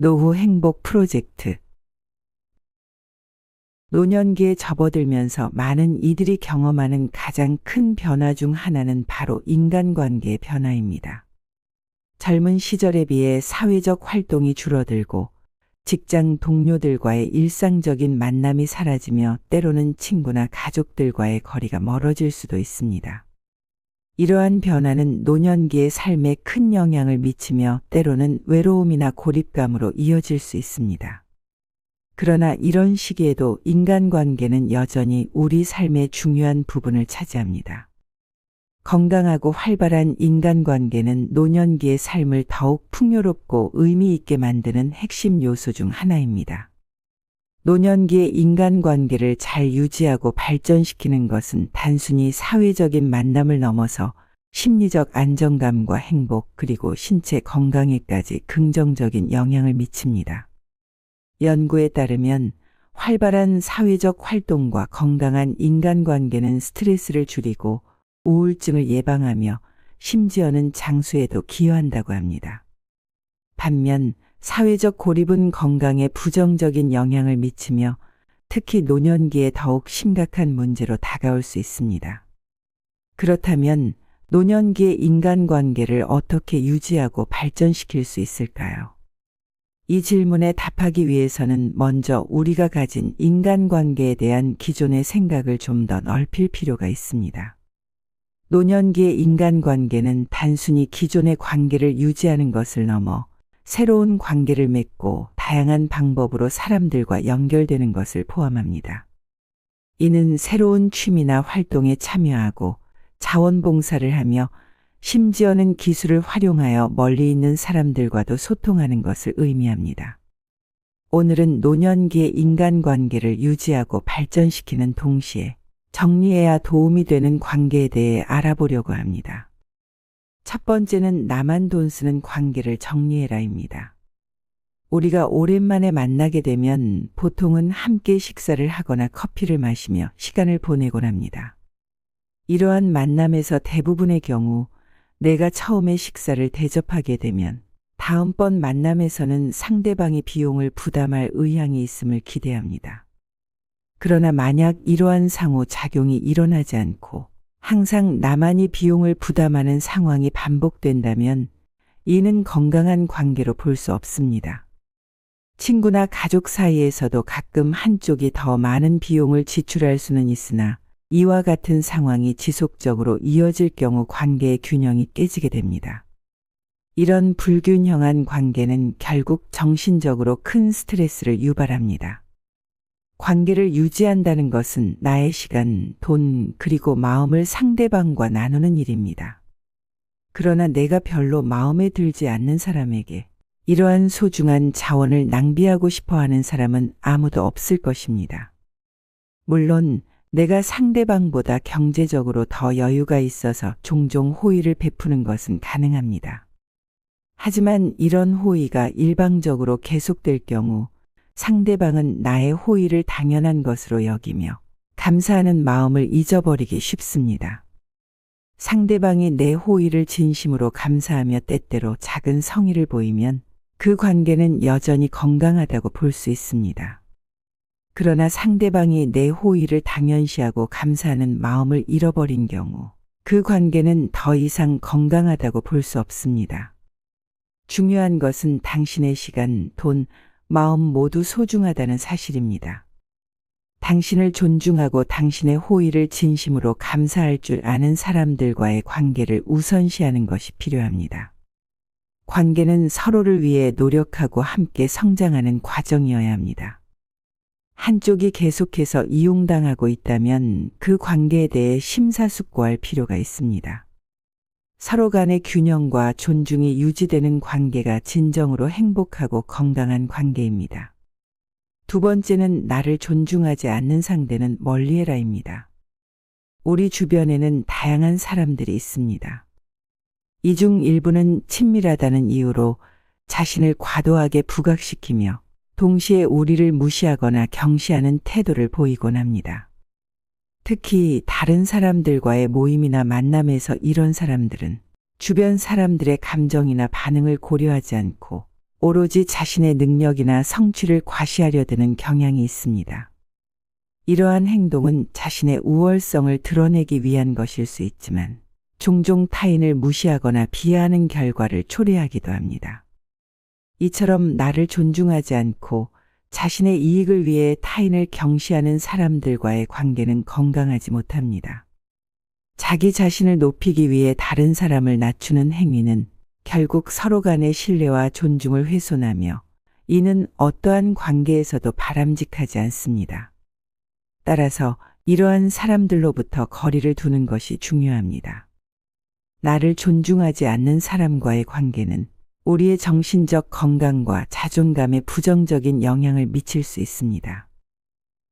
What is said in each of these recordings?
노후 행복 프로젝트. 노년기에 접어들면서 많은 이들이 경험하는 가장 큰 변화 중 하나는 바로 인간관계의 변화입니다. 젊은 시절에 비해 사회적 활동이 줄어들고 직장 동료들과의 일상적인 만남이 사라지며 때로는 친구나 가족들과의 거리가 멀어질 수도 있습니다. 이러한 변화는 노년기의 삶에 큰 영향을 미치며 때로는 외로움이나 고립감으로 이어질 수 있습니다. 그러나 이런 시기에도 인간관계는 여전히 우리 삶의 중요한 부분을 차지합니다. 건강하고 활발한 인간관계는 노년기의 삶을 더욱 풍요롭고 의미 있게 만드는 핵심 요소 중 하나입니다. 노년기의 인간관계를 잘 유지하고 발전시키는 것은 단순히 사회적인 만남을 넘어서 심리적 안정감과 행복 그리고 신체 건강에까지 긍정적인 영향을 미칩니다. 연구에 따르면 활발한 사회적 활동과 건강한 인간관계는 스트레스를 줄이고 우울증을 예방하며 심지어는 장수에도 기여한다고 합니다. 반면 사회적 고립은 건강에 부정적인 영향을 미치며 특히 노년기에 더욱 심각한 문제로 다가올 수 있습니다. 그렇다면 노년기의 인간관계를 어떻게 유지하고 발전시킬 수 있을까요? 이 질문에 답하기 위해서는 먼저 우리가 가진 인간관계에 대한 기존의 생각을 좀 더 넓힐 필요가 있습니다. 노년기의 인간관계는 단순히 기존의 관계를 유지하는 것을 넘어 새로운 관계를 맺고 다양한 방법으로 사람들과 연결되는 것을 포함합니다. 이는 새로운 취미나 활동에 참여하고 자원봉사를 하며 심지어는 기술을 활용하여 멀리 있는 사람들과도 소통하는 것을 의미합니다. 오늘은 노년기의 인간관계를 유지하고 발전시키는 동시에 정리해야 도움이 되는 관계에 대해 알아보려고 합니다. 첫 번째는 나만 돈 쓰는 관계를 정리해라입니다. 우리가 오랜만에 만나게 되면 보통은 함께 식사를 하거나 커피를 마시며 시간을 보내곤 합니다. 이러한 만남에서 대부분의 경우 내가 처음에 식사를 대접하게 되면 다음번 만남에서는 상대방이 비용을 부담할 의향이 있음을 기대합니다. 그러나 만약 이러한 상호작용이 일어나지 않고 항상 나만이 비용을 부담하는 상황이 반복된다면 이는 건강한 관계로 볼 수 없습니다. 친구나 가족 사이에서도 가끔 한쪽이 더 많은 비용을 지출할 수는 있으나 이와 같은 상황이 지속적으로 이어질 경우 관계의 균형이 깨지게 됩니다. 이런 불균형한 관계는 결국 정신적으로 큰 스트레스를 유발합니다. 관계를 유지한다는 것은 나의 시간, 돈, 그리고 마음을 상대방과 나누는 일입니다. 그러나 내가 별로 마음에 들지 않는 사람에게 이러한 소중한 자원을 낭비하고 싶어 하는 사람은 아무도 없을 것입니다. 물론 내가 상대방보다 경제적으로 더 여유가 있어서 종종 호의를 베푸는 것은 가능합니다. 하지만 이런 호의가 일방적으로 계속될 경우 상대방은 나의 호의를 당연한 것으로 여기며 감사하는 마음을 잊어버리기 쉽습니다. 상대방이 내 호의를 진심으로 감사하며 때때로 작은 성의를 보이면 그 관계는 여전히 건강하다고 볼 수 있습니다. 그러나 상대방이 내 호의를 당연시하고 감사하는 마음을 잃어버린 경우 그 관계는 더 이상 건강하다고 볼 수 없습니다. 중요한 것은 당신의 시간, 돈, 마음 모두 소중하다는 사실입니다. 당신을 존중하고 당신의 호의를 진심으로 감사할 줄 아는 사람들과의 관계를 우선시하는 것이 필요합니다. 관계는 서로를 위해 노력하고 함께 성장하는 과정이어야 합니다. 한쪽이 계속해서 이용당하고 있다면 그 관계에 대해 심사숙고할 필요가 있습니다. 서로 간의 균형과 존중이 유지되는 관계가 진정으로 행복하고 건강한 관계입니다. 두 번째는 나를 존중하지 않는 상대는 멀리해라입니다. 우리 주변에는 다양한 사람들이 있습니다. 이 중 일부는 친밀하다는 이유로 자신을 과도하게 부각시키며 동시에 우리를 무시하거나 경시하는 태도를 보이곤 합니다. 특히 다른 사람들과의 모임이나 만남에서 이런 사람들은 주변 사람들의 감정이나 반응을 고려하지 않고 오로지 자신의 능력이나 성취를 과시하려 드는 경향이 있습니다. 이러한 행동은 자신의 우월성을 드러내기 위한 것일 수 있지만 종종 타인을 무시하거나 비하하는 결과를 초래하기도 합니다. 이처럼 나를 존중하지 않고 자신의 이익을 위해 타인을 경시하는 사람들과의 관계는 건강하지 못합니다. 자기 자신을 높이기 위해 다른 사람을 낮추는 행위는 결국 서로 간의 신뢰와 존중을 훼손하며 이는 어떠한 관계에서도 바람직하지 않습니다. 따라서 이러한 사람들로부터 거리를 두는 것이 중요합니다. 나를 존중하지 않는 사람과의 관계는 우리의 정신적 건강과 자존감에 부정적인 영향을 미칠 수 있습니다.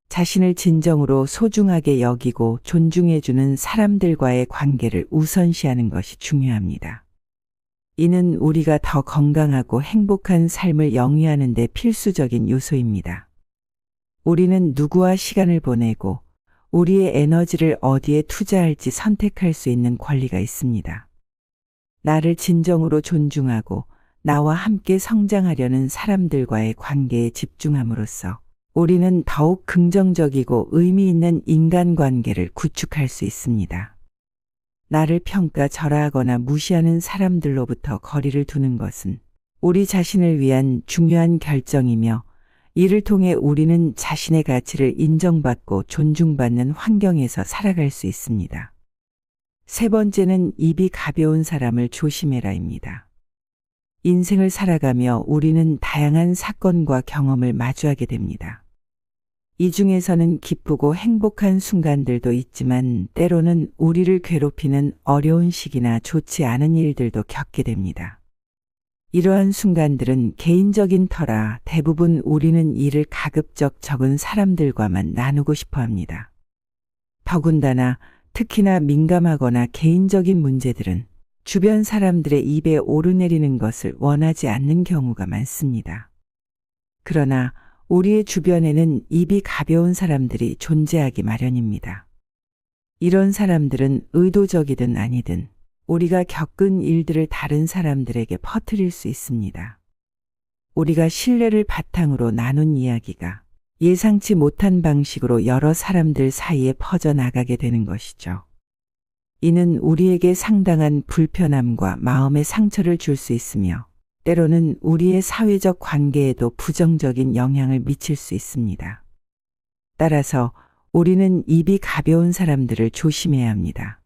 자신을 진정으로 소중하게 여기고 존중해주는 사람들과의 관계를 우선시하는 것이 중요합니다. 이는 우리가 더 건강하고 행복한 삶을 영위하는 데 필수적인 요소입니다. 우리는 누구와 시간을 보내고 우리의 에너지를 어디에 투자할지 선택할 수 있는 권리가 있습니다. 나를 진정으로 존중하고 나와 함께 성장하려는 사람들과의 관계에 집중함으로써 우리는 더욱 긍정적이고 의미 있는 인간관계를 구축할 수 있습니다. 나를 평가절하하거나 무시하는 사람들로부터 거리를 두는 것은 우리 자신을 위한 중요한 결정이며 이를 통해 우리는 자신의 가치를 인정받고 존중받는 환경에서 살아갈 수 있습니다. 세 번째는 입이 가벼운 사람을 조심해라입니다. 인생을 살아가며 우리는 다양한 사건과 경험을 마주하게 됩니다. 이 중에서는 기쁘고 행복한 순간들도 있지만 때로는 우리를 괴롭히는 어려운 시기나 좋지 않은 일들도 겪게 됩니다. 이러한 순간들은 개인적인 터라 대부분 우리는 이를 가급적 적은 사람들과만 나누고 싶어 합니다. 더군다나 특히나 민감하거나 개인적인 문제들은 주변 사람들의 입에 오르내리는 것을 원하지 않는 경우가 많습니다. 그러나 우리의 주변에는 입이 가벼운 사람들이 존재하기 마련입니다. 이런 사람들은 의도적이든 아니든 우리가 겪은 일들을 다른 사람들에게 퍼뜨릴 수 있습니다. 우리가 신뢰를 바탕으로 나눈 이야기가 예상치 못한 방식으로 여러 사람들 사이에 퍼져나가게 되는 것이죠. 이는 우리에게 상당한 불편함과 마음의 상처를 줄 수 있으며 때로는 우리의 사회적 관계에도 부정적인 영향을 미칠 수 있습니다. 따라서 우리는 입이 가벼운 사람들을 조심해야 합니다.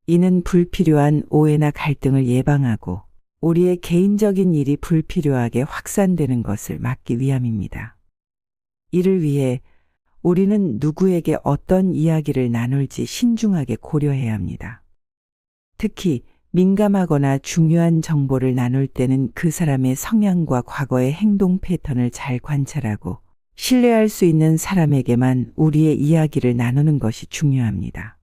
이는 불필요한 오해나 갈등을 예방하고 우리의 개인적인 일이 불필요하게 확산되는 것을 막기 위함입니다. 이를 위해 우리는 누구에게 어떤 이야기를 나눌지 신중하게 고려해야 합니다. 특히 민감하거나 중요한 정보를 나눌 때는 그 사람의 성향과 과거의 행동 패턴을 잘 관찰하고 신뢰할 수 있는 사람에게만 우리의 이야기를 나누는 것이 중요합니다.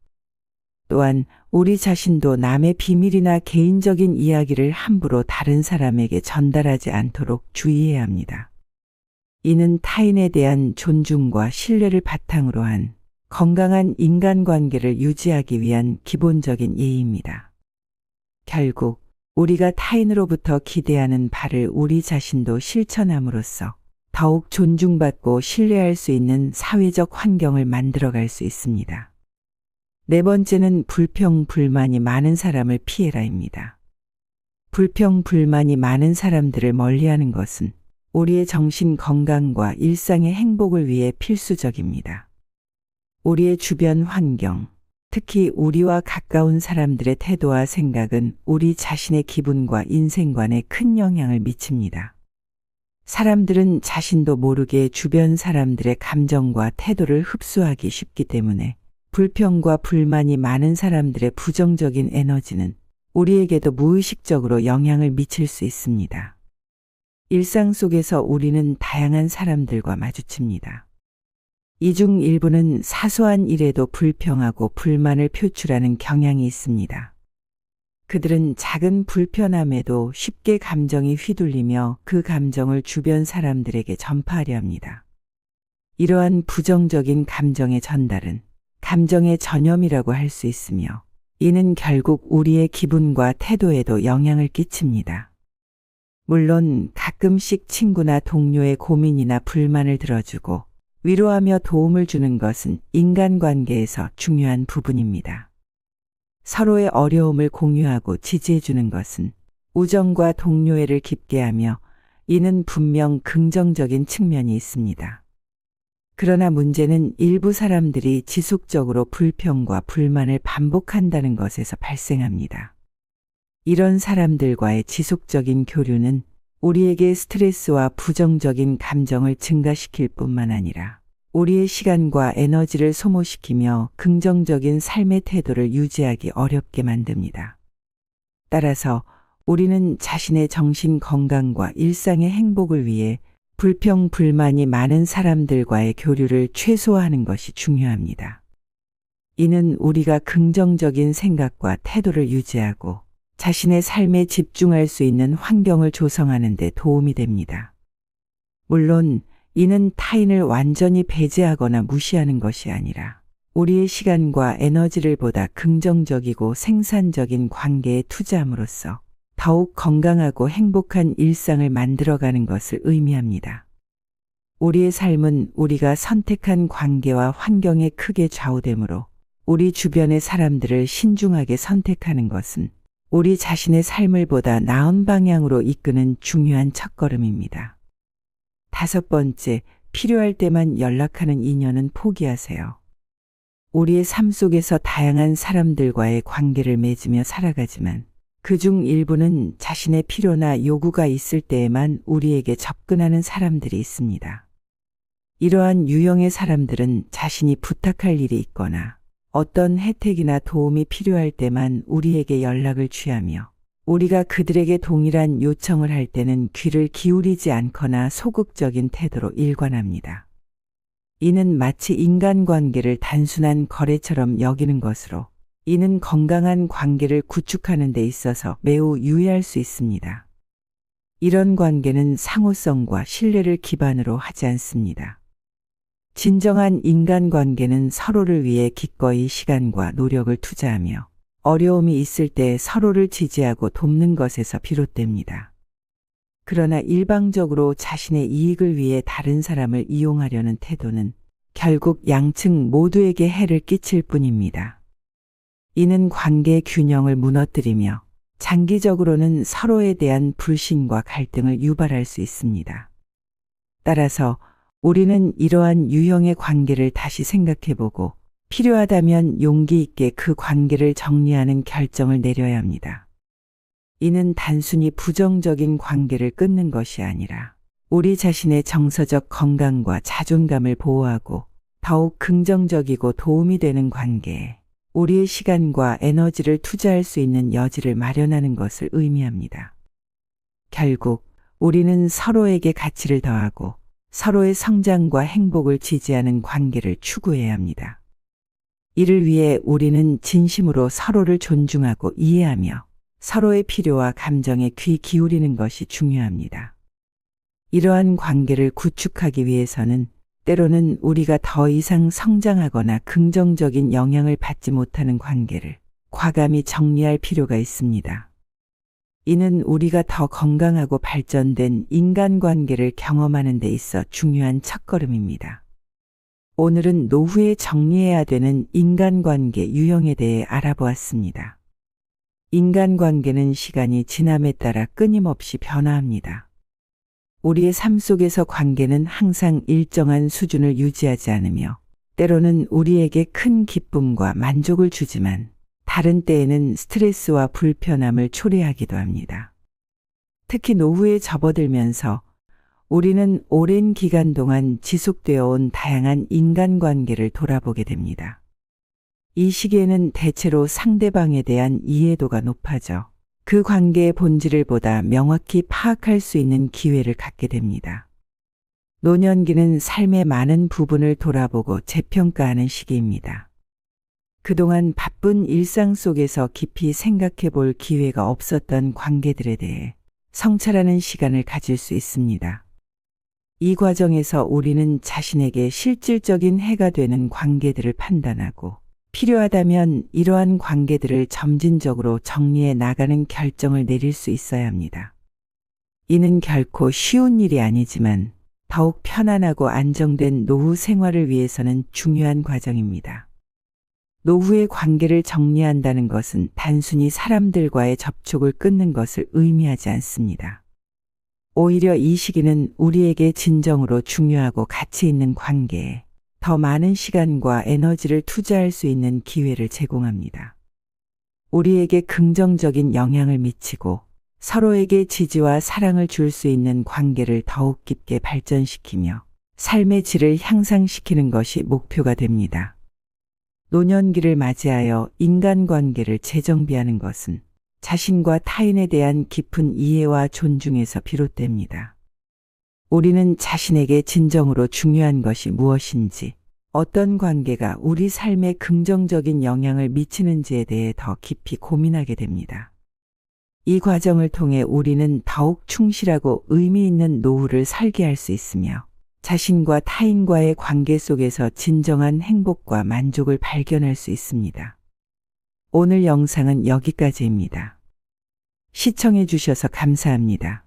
또한 우리 자신도 남의 비밀이나 개인적인 이야기를 함부로 다른 사람에게 전달하지 않도록 주의해야 합니다. 이는 타인에 대한 존중과 신뢰를 바탕으로 한 건강한 인간관계를 유지하기 위한 기본적인 예의입니다. 결국 우리가 타인으로부터 기대하는 바를 우리 자신도 실천함으로써 더욱 존중받고 신뢰할 수 있는 사회적 환경을 만들어갈 수 있습니다. 네 번째는 불평불만이 많은 사람을 피해라입니다. 불평불만이 많은 사람들을 멀리하는 것은 우리의 정신 건강과 일상의 행복을 위해 필수적입니다. 우리의 주변 환경, 특히 우리와 가까운 사람들의 태도와 생각은 우리 자신의 기분과 인생관에 큰 영향을 미칩니다. 사람들은 자신도 모르게 주변 사람들의 감정과 태도를 흡수하기 쉽기 때문에 불평과 불만이 많은 사람들의 부정적인 에너지는 우리에게도 무의식적으로 영향을 미칠 수 있습니다. 일상 속에서 우리는 다양한 사람들과 마주칩니다. 이 중 일부는 사소한 일에도 불평하고 불만을 표출하는 경향이 있습니다. 그들은 작은 불편함에도 쉽게 감정이 휘둘리며 그 감정을 주변 사람들에게 전파하려 합니다. 이러한 부정적인 감정의 전달은 감정의 전염이라고 할 수 있으며 이는 결국 우리의 기분과 태도에도 영향을 끼칩니다. 물론 가끔씩 친구나 동료의 고민이나 불만을 들어주고 위로하며 도움을 주는 것은 인간관계에서 중요한 부분입니다. 서로의 어려움을 공유하고 지지해 주는 것은 우정과 동료애를 깊게 하며 이는 분명 긍정적인 측면이 있습니다. 그러나 문제는 일부 사람들이 지속적으로 불평과 불만을 반복한다는 것에서 발생합니다. 이런 사람들과의 지속적인 교류는 우리에게 스트레스와 부정적인 감정을 증가시킬 뿐만 아니라 우리의 시간과 에너지를 소모시키며 긍정적인 삶의 태도를 유지하기 어렵게 만듭니다. 따라서 우리는 자신의 정신 건강과 일상의 행복을 위해 불평, 불만이 많은 사람들과의 교류를 최소화하는 것이 중요합니다. 이는 우리가 긍정적인 생각과 태도를 유지하고 자신의 삶에 집중할 수 있는 환경을 조성하는 데 도움이 됩니다. 물론 이는 타인을 완전히 배제하거나 무시하는 것이 아니라 우리의 시간과 에너지를 보다 긍정적이고 생산적인 관계에 투자함으로써 더욱 건강하고 행복한 일상을 만들어가는 것을 의미합니다. 우리의 삶은 우리가 선택한 관계와 환경에 크게 좌우되므로 우리 주변의 사람들을 신중하게 선택하는 것은 우리 자신의 삶을 보다 나은 방향으로 이끄는 중요한 첫걸음입니다. 5번째, 필요할 때만 연락하는 인연은 포기하세요. 우리의 삶 속에서 다양한 사람들과의 관계를 맺으며 살아가지만 그중 일부는 자신의 필요나 요구가 있을 때에만 우리에게 접근하는 사람들이 있습니다. 이러한 유형의 사람들은 자신이 부탁할 일이 있거나 어떤 혜택이나 도움이 필요할 때만 우리에게 연락을 취하며 우리가 그들에게 동일한 요청을 할 때는 귀를 기울이지 않거나 소극적인 태도로 일관합니다. 이는 마치 인간관계를 단순한 거래처럼 여기는 것으로 이는 건강한 관계를 구축하는 데 있어서 매우 유의할 수 있습니다. 이런 관계는 상호성과 신뢰를 기반으로 하지 않습니다. 진정한 인간관계는 서로를 위해 기꺼이 시간과 노력을 투자하며 어려움이 있을 때 서로를 지지하고 돕는 것에서 비롯됩니다. 그러나 일방적으로 자신의 이익을 위해 다른 사람을 이용하려는 태도는 결국 양측 모두에게 해를 끼칠 뿐입니다. 이는 관계의 균형을 무너뜨리며 장기적으로는 서로에 대한 불신과 갈등을 유발할 수 있습니다. 따라서 우리는 이러한 유형의 관계를 다시 생각해보고 필요하다면 용기 있게 그 관계를 정리하는 결정을 내려야 합니다. 이는 단순히 부정적인 관계를 끊는 것이 아니라 우리 자신의 정서적 건강과 자존감을 보호하고 더욱 긍정적이고 도움이 되는 관계에 우리의 시간과 에너지를 투자할 수 있는 여지를 마련하는 것을 의미합니다. 결국 우리는 서로에게 가치를 더하고 서로의 성장과 행복을 지지하는 관계를 추구해야 합니다. 이를 위해 우리는 진심으로 서로를 존중하고 이해하며 서로의 필요와 감정에 귀 기울이는 것이 중요합니다. 이러한 관계를 구축하기 위해서는 때로는 우리가 더 이상 성장하거나 긍정적인 영향을 받지 못하는 관계를 과감히 정리할 필요가 있습니다. 이는 우리가 더 건강하고 발전된 인간관계를 경험하는 데 있어 중요한 첫걸음입니다. 오늘은 노후에 정리해야 되는 인간관계 유형에 대해 알아보았습니다. 인간관계는 시간이 지남에 따라 끊임없이 변화합니다. 우리의 삶 속에서 관계는 항상 일정한 수준을 유지하지 않으며 때로는 우리에게 큰 기쁨과 만족을 주지만 다른 때에는 스트레스와 불편함을 초래하기도 합니다. 특히 노후에 접어들면서 우리는 오랜 기간 동안 지속되어 온 다양한 인간관계를 돌아보게 됩니다. 이 시기에는 대체로 상대방에 대한 이해도가 높아져 그 관계의 본질을 보다 명확히 파악할 수 있는 기회를 갖게 됩니다. 노년기는 삶의 많은 부분을 돌아보고 재평가하는 시기입니다. 그동안 바쁜 일상 속에서 깊이 생각해 볼 기회가 없었던 관계들에 대해 성찰하는 시간을 가질 수 있습니다. 이 과정에서 우리는 자신에게 실질적인 해가 되는 관계들을 판단하고 필요하다면 이러한 관계들을 점진적으로 정리해 나가는 결정을 내릴 수 있어야 합니다. 이는 결코 쉬운 일이 아니지만 더욱 편안하고 안정된 노후 생활을 위해서는 중요한 과정입니다. 노후의 관계를 정리한다는 것은 단순히 사람들과의 접촉을 끊는 것을 의미하지 않습니다. 오히려 이 시기는 우리에게 진정으로 중요하고 가치 있는 관계에 더 많은 시간과 에너지를 투자할 수 있는 기회를 제공합니다. 우리에게 긍정적인 영향을 미치고 서로에게 지지와 사랑을 줄 수 있는 관계를 더욱 깊게 발전시키며 삶의 질을 향상시키는 것이 목표가 됩니다. 노년기를 맞이하여 인간관계를 재정비하는 것은 자신과 타인에 대한 깊은 이해와 존중에서 비롯됩니다. 우리는 자신에게 진정으로 중요한 것이 무엇인지, 어떤 관계가 우리 삶에 긍정적인 영향을 미치는지에 대해 더 깊이 고민하게 됩니다. 이 과정을 통해 우리는 더욱 충실하고 의미 있는 노후를 설계할 수 있으며 자신과 타인과의 관계 속에서 진정한 행복과 만족을 발견할 수 있습니다. 오늘 영상은 여기까지입니다. 시청해 주셔서 감사합니다.